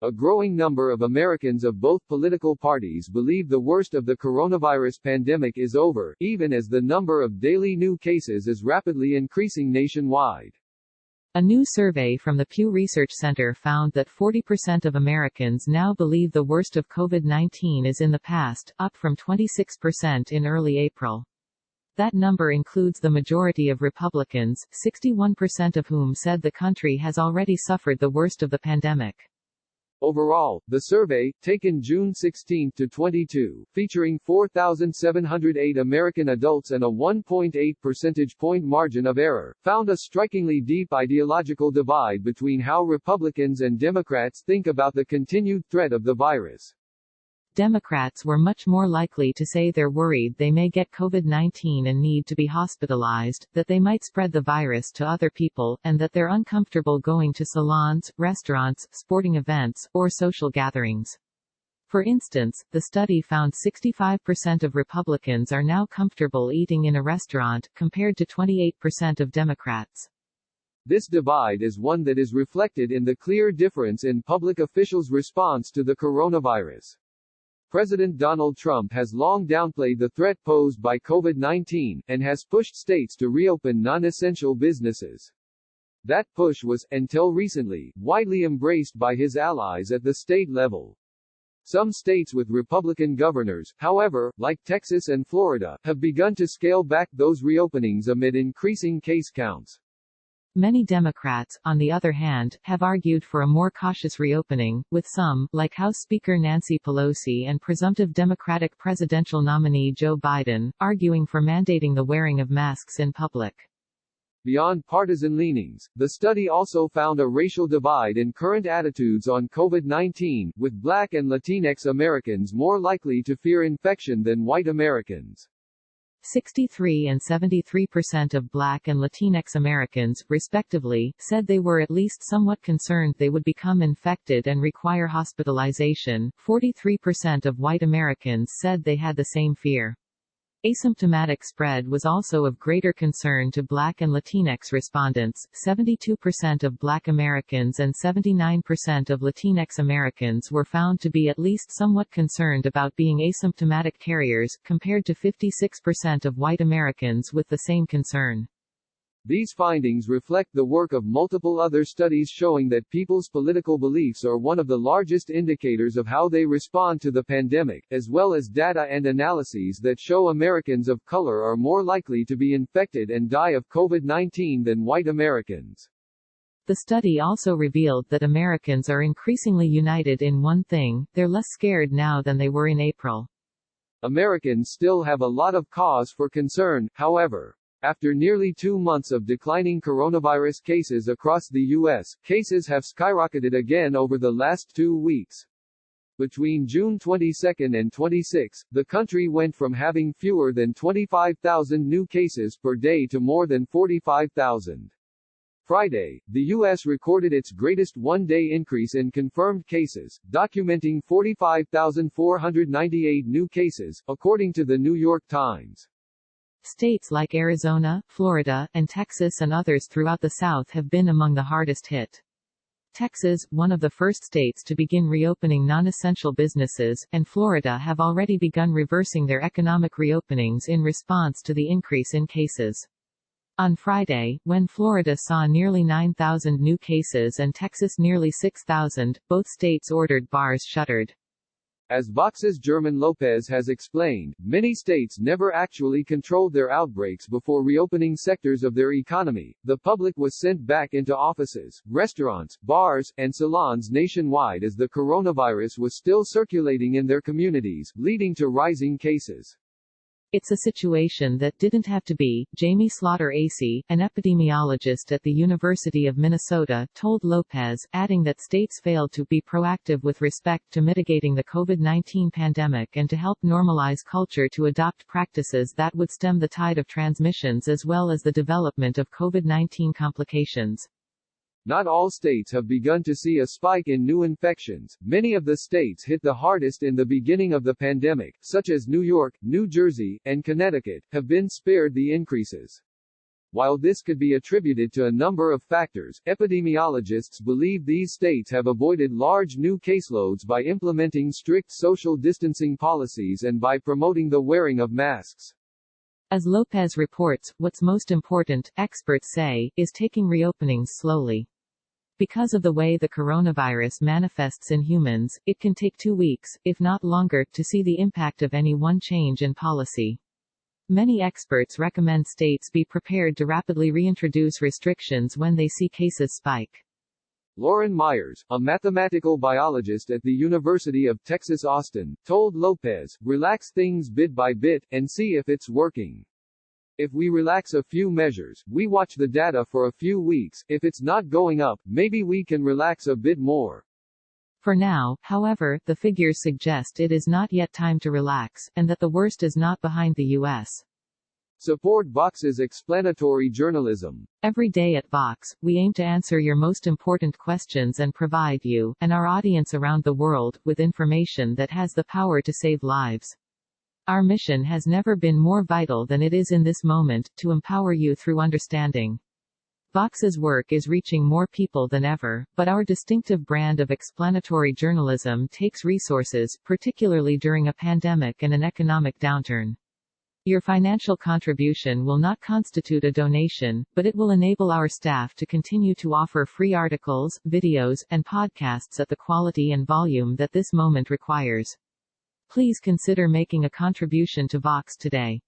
A growing number of Americans of both political parties believe the worst of the coronavirus pandemic is over, even as the number of daily new cases is rapidly increasing nationwide. A new survey from the Pew Research Center found that 40% of Americans now believe the worst of COVID-19 is in the past, up from 26% in early April. That number includes the majority of Republicans, 61% of whom said the country has already suffered the worst of the pandemic. Overall, the survey, taken June 16 to 22, featuring 4,708 American adults and a 1.8 percentage point margin of error, found a strikingly deep ideological divide between how Republicans and Democrats think about the continued threat of the virus. Democrats were much more likely to say they're worried they may get COVID-19 and need to be hospitalized, that they might spread the virus to other people, and that they're uncomfortable going to salons, restaurants, sporting events, or social gatherings. For instance, the study found 65% of Republicans are now comfortable eating in a restaurant, compared to 28% of Democrats. This divide is one that is reflected in the clear difference in public officials' response to the coronavirus. President Donald Trump has long downplayed the threat posed by COVID-19, and has pushed states to reopen non-essential businesses. That push was, until recently, widely embraced by his allies at the state level. Some states with Republican governors, however, like Texas and Florida, have begun to scale back those reopenings amid increasing case counts. Many Democrats, on the other hand, have argued for a more cautious reopening, with some, like House Speaker Nancy Pelosi and presumptive Democratic presidential nominee Joe Biden, arguing for mandating the wearing of masks in public. Beyond partisan leanings, the study also found a racial divide in current attitudes on COVID-19, with Black and Latinx Americans more likely to fear infection than white Americans. 63 and 73% of Black and Latinx Americans, respectively, said they were at least somewhat concerned they would become infected and require hospitalization. 43% of white Americans said they had the same fear. Asymptomatic spread was also of greater concern to Black and Latinx respondents. 72% of Black Americans and 79% of Latinx Americans were found to be at least somewhat concerned about being asymptomatic carriers, compared to 56% of white Americans with the same concern. These findings reflect the work of multiple other studies showing that people's political beliefs are one of the largest indicators of how they respond to the pandemic, as well as data and analyses that show Americans of color are more likely to be infected and die of COVID-19 than white Americans. The study also revealed that Americans are increasingly united in one thing: they're less scared now than they were in April. Americans still have a lot of cause for concern, however. After nearly 2 months of declining coronavirus cases across the U.S., cases have skyrocketed again over the last 2 weeks. Between June 22 and 26, the country went from having fewer than 25,000 new cases per day to more than 45,000. Friday, the U.S. recorded its greatest one-day increase in confirmed cases, documenting 45,498 new cases, according to the New York Times. States like Arizona, Florida, and Texas and others throughout the South have been among the hardest hit. Texas, one of the first states to begin reopening non-essential businesses, and Florida have already begun reversing their economic reopenings in response to the increase in cases. On Friday, when Florida saw nearly 9,000 new cases and Texas nearly 6,000, both states ordered bars shuttered. As Vox's German Lopez has explained, many states never actually controlled their outbreaks before reopening sectors of their economy. The public was sent back into offices, restaurants, bars, and salons nationwide as the coronavirus was still circulating in their communities, leading to rising cases. It's a situation that didn't have to be, Jamie Slaughter-Acey, an epidemiologist at the University of Minnesota, told Lopez, adding that states failed to be proactive with respect to mitigating the COVID-19 pandemic and to help normalize culture to adopt practices that would stem the tide of transmissions as well as the development of COVID-19 complications. Not all states have begun to see a spike in new infections. Many of the states hit the hardest in the beginning of the pandemic, such as New York, New Jersey, and Connecticut, have been spared the increases. While this could be attributed to a number of factors, epidemiologists believe these states have avoided large new caseloads by implementing strict social distancing policies and by promoting the wearing of masks. As Lopez reports, what's most important, experts say, is taking reopenings slowly. Because of the way the coronavirus manifests in humans, it can take 2 weeks, if not longer, to see the impact of any one change in policy. Many experts recommend states be prepared to rapidly reintroduce restrictions when they see cases spike. Lauren Myers, a mathematical biologist at the University of Texas Austin, told Lopez, "Relax things bit by bit, and see if it's working. If we relax a few measures, we watch the data for a few weeks, if it's not going up, maybe we can relax a bit more." For now, however, the figures suggest it is not yet time to relax, and that the worst is not behind the U.S. Support Vox's explanatory journalism. Every day at Vox, we aim to answer your most important questions and provide you, and our audience around the world, with information that has the power to save lives. Our mission has never been more vital than it is in this moment, to empower you through understanding. Vox's work is reaching more people than ever, but our distinctive brand of explanatory journalism takes resources, particularly during a pandemic and an economic downturn. Your financial contribution will not constitute a donation, but it will enable our staff to continue to offer free articles, videos, and podcasts at the quality and volume that this moment requires. Please consider making a contribution to Vox today.